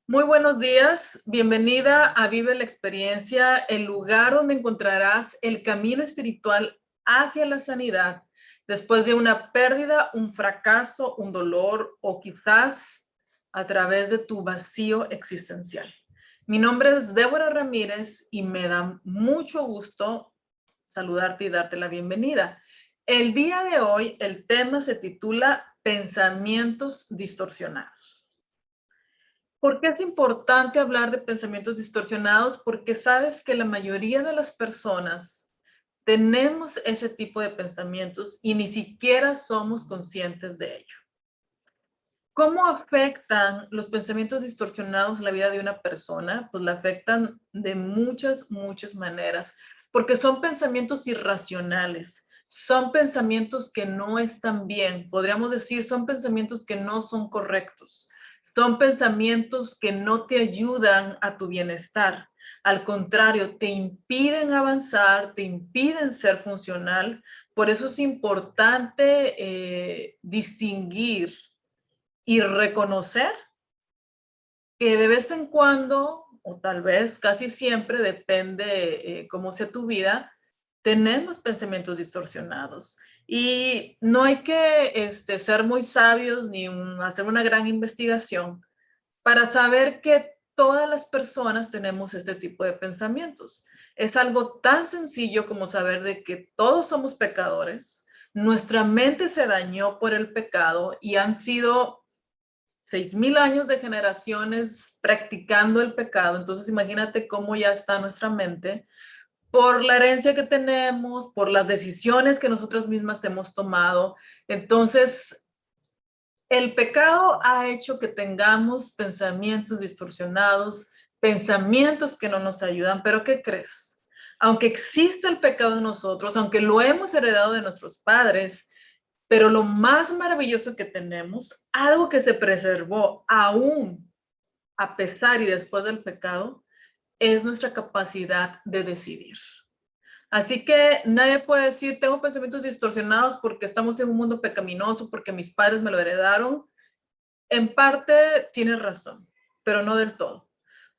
Muy buenos días, bienvenida a Vive la Experiencia, el lugar donde encontrarás el camino espiritual hacia la sanidad después de una pérdida, un fracaso, un dolor o quizás a través de tu vacío existencial. Mi nombre es Débora Ramírez y me da mucho gusto saludarte y darte la bienvenida. El día de hoy el tema se titula Pensamientos distorsionados. ¿Por qué es importante hablar de pensamientos distorsionados? Porque sabes que la mayoría de las personas tenemos ese tipo de pensamientos y ni siquiera somos conscientes de ello. ¿Cómo afectan los pensamientos distorsionados la vida de una persona? Pues la afectan de muchas maneras, porque son pensamientos irracionales, son pensamientos que no están bien, podríamos decir, son pensamientos que no son correctos, son pensamientos que no te ayudan a tu bienestar. Al contrario, te impiden avanzar, te impiden ser funcional. Por eso es importante distinguir y reconocer que de vez en cuando, o tal vez casi siempre, depende cómo sea tu vida, tenemos pensamientos distorsionados. Y no hay que ser muy sabios ni hacer una gran investigación para saber que todas las personas tenemos este tipo de pensamientos. Es algo tan sencillo como saber de que todos somos pecadores, nuestra mente se dañó por el pecado y han sido 6,000 años de generaciones practicando el pecado. Entonces imagínate cómo ya está nuestra mente por la herencia que tenemos, por las decisiones que nosotros mismas hemos tomado. Entonces, el pecado ha hecho que tengamos pensamientos distorsionados, pensamientos que no nos ayudan, pero ¿qué crees? Aunque existe el pecado en nosotros, aunque lo hemos heredado de nuestros padres, pero lo más maravilloso que tenemos, algo que se preservó aún a pesar y después del pecado, es nuestra capacidad de decidir. Así que nadie puede decir, tengo pensamientos distorsionados porque estamos en un mundo pecaminoso, porque mis padres me lo heredaron. En parte tienes razón, pero no del todo.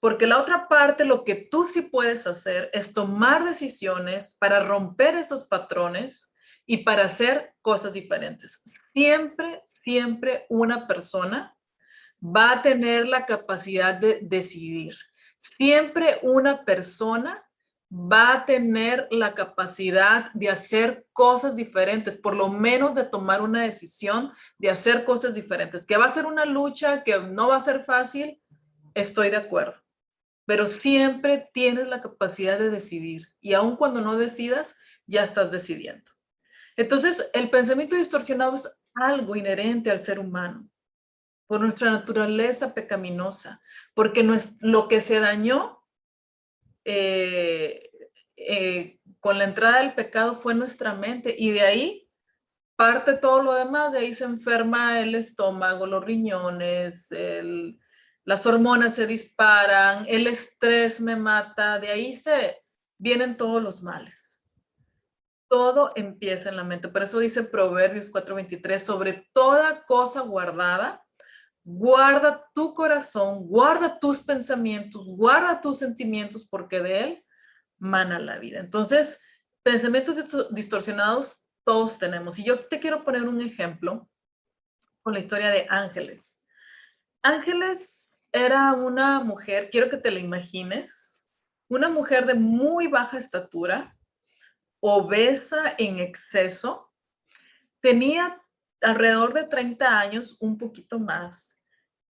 Porque la otra parte, lo que tú sí puedes hacer es tomar decisiones para romper esos patrones y para hacer cosas diferentes. Siempre una persona va a tener la capacidad de decidir. Siempre una persona va a tener la capacidad de hacer cosas diferentes, por lo menos de tomar una decisión, de hacer cosas diferentes. Que va a ser una lucha, que no va a ser fácil, estoy de acuerdo. Pero siempre tienes la capacidad de decidir y aun cuando no decidas, ya estás decidiendo. Entonces, el pensamiento distorsionado es algo inherente al ser humano por nuestra naturaleza pecaminosa, porque no es, lo que se dañó con la entrada del pecado fue nuestra mente y de ahí parte todo lo demás, de ahí se enferma el estómago, los riñones, las hormonas se disparan, el estrés me mata, de ahí se vienen todos los males. Todo empieza en la mente, por eso dice Proverbios 4:23, sobre toda cosa guardada, guarda tu corazón, guarda tus pensamientos, guarda tus sentimientos, porque de él mana la vida. Entonces, pensamientos distorsionados todos tenemos. Y yo te quiero poner un ejemplo con la historia de Ángeles. Ángeles era una mujer, quiero que te la imagines, una mujer de muy baja estatura, obesa en exceso, tenía alrededor de 30 años, un poquito más,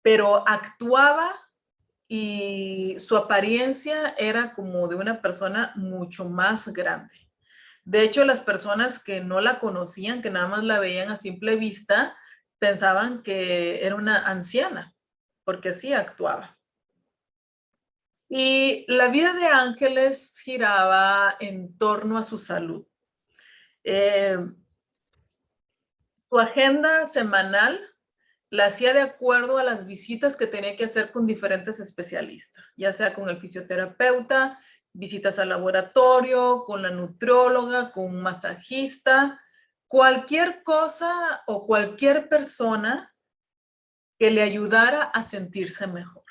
pero actuaba y su apariencia era como de una persona mucho más grande. De hecho, las personas que no la conocían, que nada más la veían a simple vista, pensaban que era una anciana, porque así actuaba. Y la vida de Ángeles giraba en torno a su salud. Su agenda semanal la hacía de acuerdo a las visitas que tenía que hacer con diferentes especialistas, ya sea con el fisioterapeuta, visitas al laboratorio, con la nutrióloga, con un masajista, cualquier cosa o cualquier persona que le ayudara a sentirse mejor.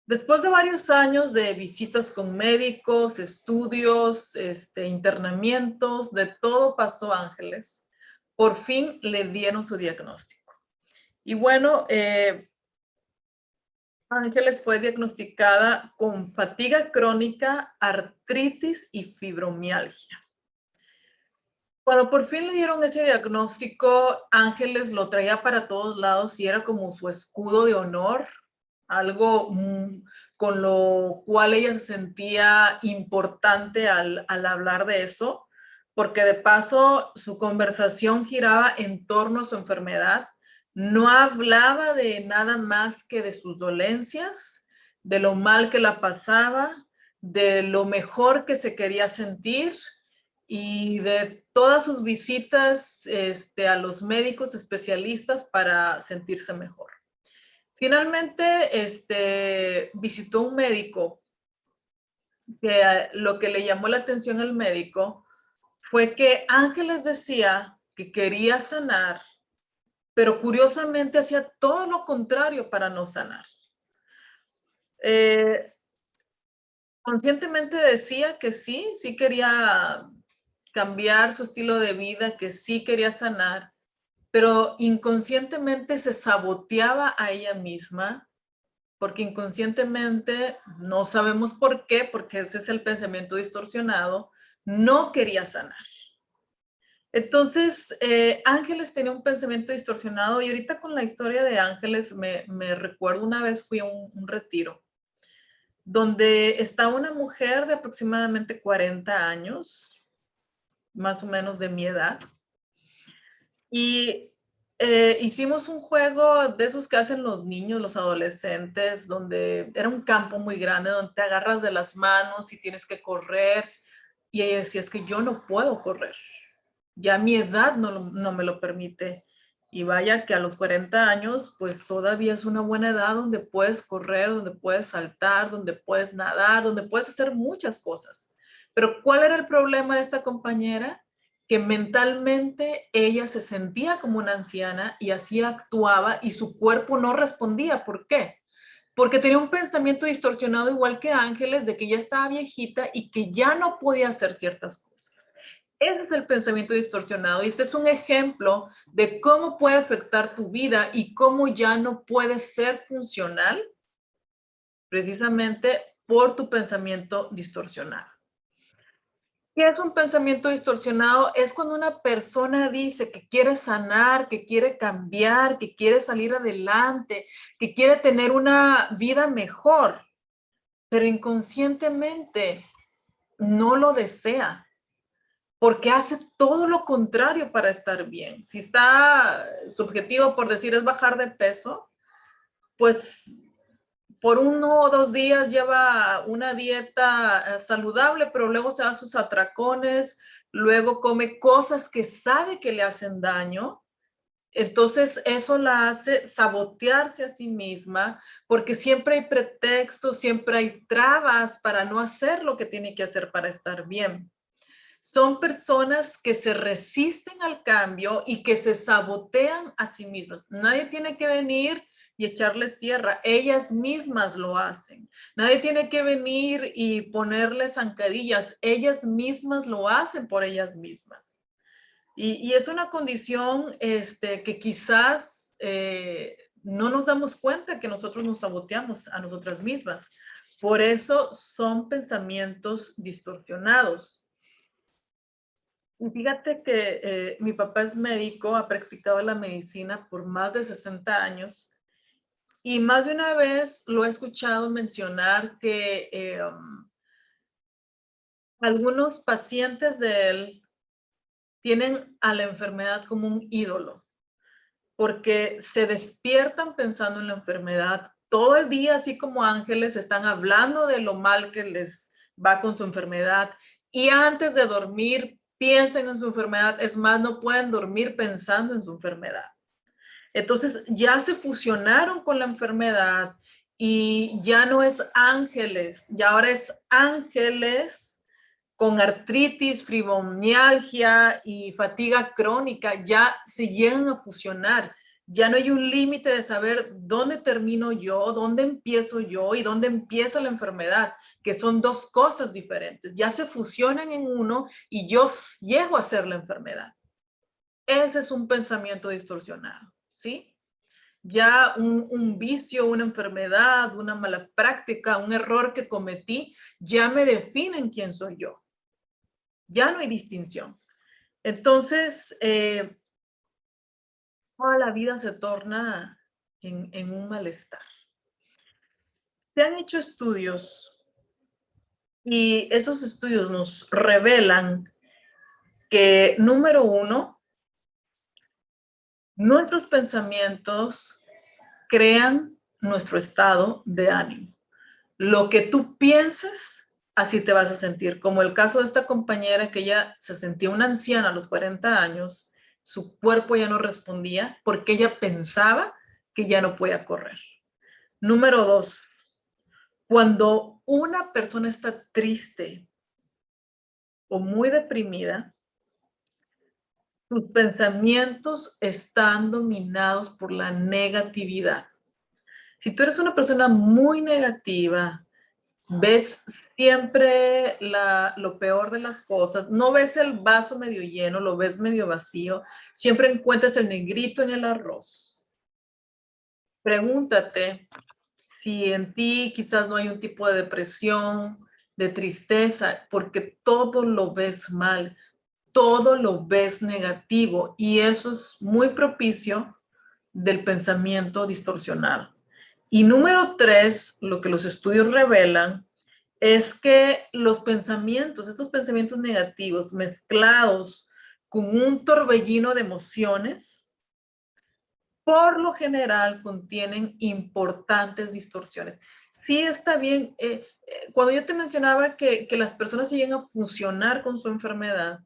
Después de varios años de visitas con médicos, estudios, internamientos, de todo pasó Ángeles. Por fin le dieron su diagnóstico. Y bueno, Ángeles fue diagnosticada con fatiga crónica, artritis y fibromialgia. Cuando por fin le dieron ese diagnóstico, Ángeles lo traía para todos lados y era como su escudo de honor, algo con lo cual ella se sentía importante al hablar de eso, porque de paso su conversación giraba en torno a su enfermedad. No hablaba de nada más que de sus dolencias, de lo mal que la pasaba, de lo mejor que se quería sentir y de todas sus visitas a los médicos especialistas para sentirse mejor. Finalmente, visitó un médico que lo que le llamó la atención al médico fue que Ángeles decía que quería sanar, pero curiosamente hacía todo lo contrario para no sanar. Conscientemente decía que sí quería cambiar su estilo de vida, que sí quería sanar, pero inconscientemente se saboteaba a ella misma, porque inconscientemente, no sabemos por qué, porque ese es el pensamiento distorsionado, no quería sanar. Entonces, Ángeles tenía un pensamiento distorsionado y ahorita con la historia de Ángeles me recuerdo una vez fui a un retiro donde está una mujer de aproximadamente 40 años, más o menos de mi edad, y hicimos un juego de esos que hacen los niños, los adolescentes, donde era un campo muy grande, donde te agarras de las manos y tienes que correr. Y ella decía, es que yo no puedo correr. Ya mi edad no me lo permite. Y vaya que a los 40 años, pues todavía es una buena edad donde puedes correr, donde puedes saltar, donde puedes nadar, donde puedes hacer muchas cosas. Pero ¿cuál era el problema de esta compañera? Que mentalmente ella se sentía como una anciana y así actuaba y su cuerpo no respondía. ¿Por qué? Porque tenía un pensamiento distorsionado igual que Ángeles de que ya estaba viejita y que ya no podía hacer ciertas cosas. Ese es el pensamiento distorsionado y este es un ejemplo de cómo puede afectar tu vida y cómo ya no puedes ser funcional precisamente por tu pensamiento distorsionado. ¿Qué es un pensamiento distorsionado? Es cuando una persona dice que quiere sanar, que quiere cambiar, que quiere salir adelante, que quiere tener una vida mejor, pero inconscientemente no lo desea, porque hace todo lo contrario para estar bien. Si está, su objetivo, por decir, es bajar de peso, pues por 1 o 2 días lleva una dieta saludable, pero luego se da sus atracones, luego come cosas que sabe que le hacen daño. Entonces eso la hace sabotearse a sí misma, porque siempre hay pretextos, siempre hay trabas para no hacer lo que tiene que hacer para estar bien. Son personas que se resisten al cambio y que se sabotean a sí mismas. Nadie tiene que venir y echarles tierra, ellas mismas lo hacen. Nadie tiene que venir y ponerles zancadillas, ellas mismas lo hacen por ellas mismas. Y es una condición que quizás no nos damos cuenta que nosotros nos saboteamos a nosotras mismas. Por eso son pensamientos distorsionados. Y fíjate que mi papá es médico, ha practicado la medicina por más de 60 años y más de una vez lo he escuchado mencionar que algunos pacientes de él tienen a la enfermedad como un ídolo, porque se despiertan pensando en la enfermedad todo el día, así como ángeles, están hablando de lo mal que les va con su enfermedad y antes de dormir piensen en su enfermedad, es más, no pueden dormir pensando en su enfermedad. Entonces ya se fusionaron con la enfermedad y ya no es ángeles, ya ahora es ángeles con artritis, fibromialgia y fatiga crónica, ya se llegan a fusionar. Ya no hay un límite de saber dónde termino yo, dónde empiezo yo y dónde empieza la enfermedad, que son dos cosas diferentes. Ya se fusionan en uno y yo llego a ser la enfermedad. Ese es un pensamiento distorsionado, ¿sí? Ya un vicio, una enfermedad, una mala práctica, un error que cometí, ya me definen quién soy yo. Ya no hay distinción. Entonces, toda la vida se torna en un malestar. Se han hecho estudios y esos estudios nos revelan que, número uno, nuestros pensamientos crean nuestro estado de ánimo. Lo que tú pienses, así te vas a sentir. Como el caso de esta compañera que ella se sentía una anciana a los 40 años, su cuerpo ya no respondía porque ella pensaba que ya no podía correr. Número dos, cuando una persona está triste o muy deprimida, sus pensamientos están dominados por la negatividad. Si tú eres una persona muy negativa, ves siempre lo peor de las cosas, no ves el vaso medio lleno, lo ves medio vacío, siempre encuentras el negrito en el arroz. Pregúntate si en ti quizás no hay un tipo de depresión, de tristeza, porque todo lo ves mal, todo lo ves negativo y eso es muy propicio del pensamiento distorsionado. Y número tres, lo que los estudios revelan es que los pensamientos, estos pensamientos negativos mezclados con un torbellino de emociones, por lo general contienen importantes distorsiones. Sí está bien, cuando yo te mencionaba que las personas se llegan a fusionar con su enfermedad,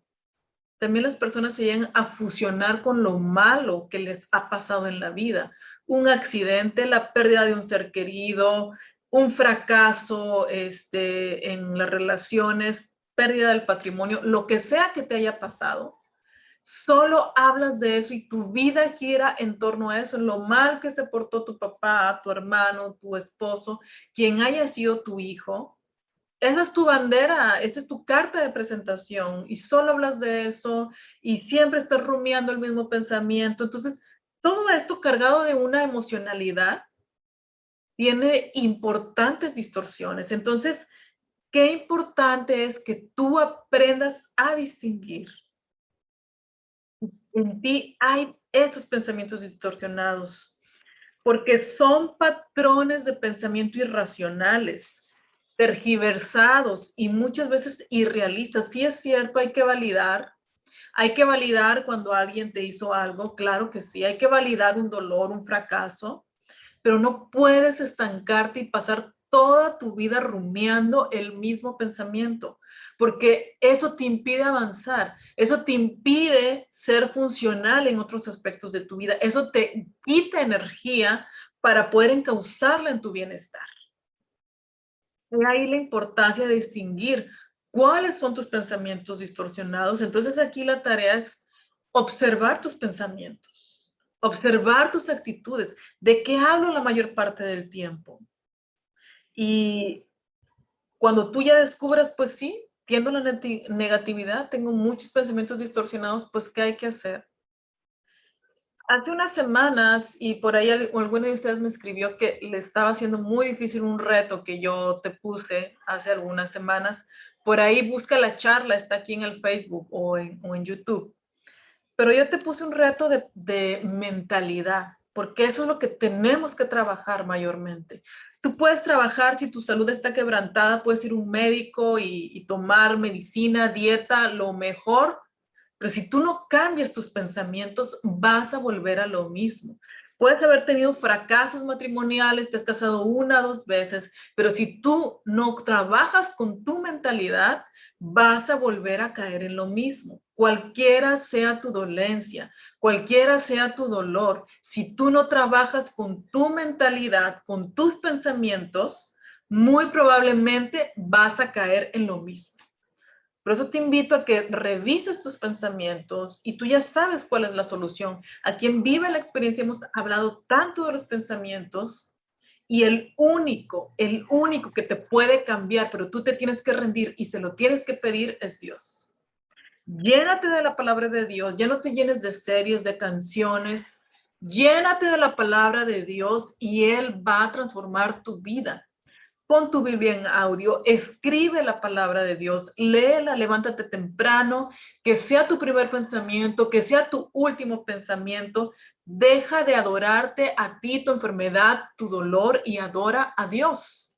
también las personas se llegan a fusionar con lo malo que les ha pasado en la vida. Un accidente, la pérdida de un ser querido, un fracaso en las relaciones, pérdida del patrimonio, lo que sea que te haya pasado, solo hablas de eso y tu vida gira en torno a eso, en lo mal que se portó tu papá, tu hermano, tu esposo, quien haya sido tu hijo. Esa es tu bandera, esa es tu carta de presentación y solo hablas de eso y siempre estás rumiando el mismo pensamiento. Entonces, todo esto cargado de una emocionalidad tiene importantes distorsiones. Entonces, qué importante es que tú aprendas a distinguir. En ti hay estos pensamientos distorsionados porque son patrones de pensamiento irracionales, tergiversados y muchas veces irrealistas. Sí es cierto, hay que validar cuando alguien te hizo algo, claro que sí, hay que validar un dolor, un fracaso, pero no puedes estancarte y pasar toda tu vida rumiando el mismo pensamiento, porque eso te impide avanzar, eso te impide ser funcional en otros aspectos de tu vida, eso te quita energía para poder encauzarla en tu bienestar. Y ahí la importancia de distinguir cuáles son tus pensamientos distorsionados. Entonces aquí la tarea es observar tus pensamientos, observar tus actitudes, de qué hablo la mayor parte del tiempo. Y cuando tú ya descubras, pues sí, tiendo la negatividad, tengo muchos pensamientos distorsionados, pues ¿qué hay que hacer? Hace unas semanas, y por ahí alguno de ustedes me escribió que le estaba haciendo muy difícil un reto que yo te puse hace algunas semanas. Por ahí busca la charla, está aquí en el Facebook o en YouTube. Pero yo te puse un reto de mentalidad, porque eso es lo que tenemos que trabajar mayormente. Tú puedes trabajar si tu salud está quebrantada, puedes ir a un médico y tomar medicina, dieta, lo mejor, pero si tú no cambias tus pensamientos, vas a volver a lo mismo. Puedes haber tenido fracasos matrimoniales, te has casado una, dos veces, pero si tú no trabajas con tu mentalidad, vas a volver a caer en lo mismo. Cualquiera sea tu dolencia, cualquiera sea tu dolor, si tú no trabajas con tu mentalidad, con tus pensamientos, muy probablemente vas a caer en lo mismo. Por eso te invito a que revises tus pensamientos y tú ya sabes cuál es la solución. Aquí en Vive la Experiencia hemos hablado tanto de los pensamientos y el único que te puede cambiar, pero tú te tienes que rendir y se lo tienes que pedir es Dios. Llénate de la palabra de Dios, ya no te llenes de series, de canciones, llénate de la palabra de Dios y Él va a transformar tu vida. Pon tu Biblia en audio, escribe la palabra de Dios, léela, levántate temprano, que sea tu primer pensamiento, que sea tu último pensamiento. Deja de adorarte a ti, tu enfermedad, tu dolor y adora a Dios.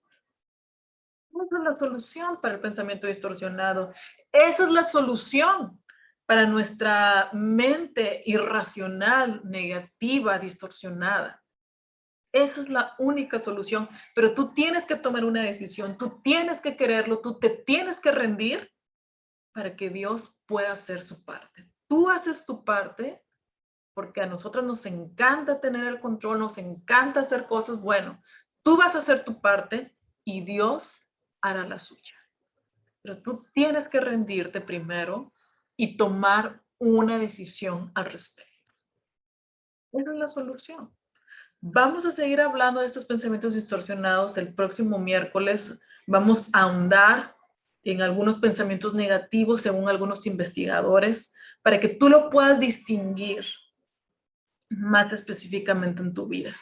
Esa es la solución para el pensamiento distorsionado. Esa es la solución para nuestra mente irracional, negativa, distorsionada. Esa es la única solución, pero tú tienes que tomar una decisión, tú tienes que quererlo, tú te tienes que rendir para que Dios pueda hacer su parte. Tú haces tu parte porque a nosotros nos encanta tener el control, nos encanta hacer cosas. Bueno, tú vas a hacer tu parte y Dios hará la suya. Pero tú tienes que rendirte primero y tomar una decisión al respecto. Esa es la solución. Vamos a seguir hablando de estos pensamientos distorsionados el próximo miércoles. Vamos a ahondar en algunos pensamientos negativos según algunos investigadores para que tú lo puedas distinguir más específicamente en tu vida.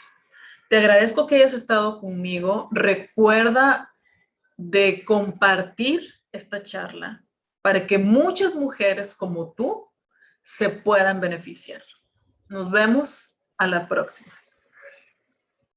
Te agradezco que hayas estado conmigo. Recuerda de compartir esta charla para que muchas mujeres como tú se puedan beneficiar. Nos vemos a la próxima.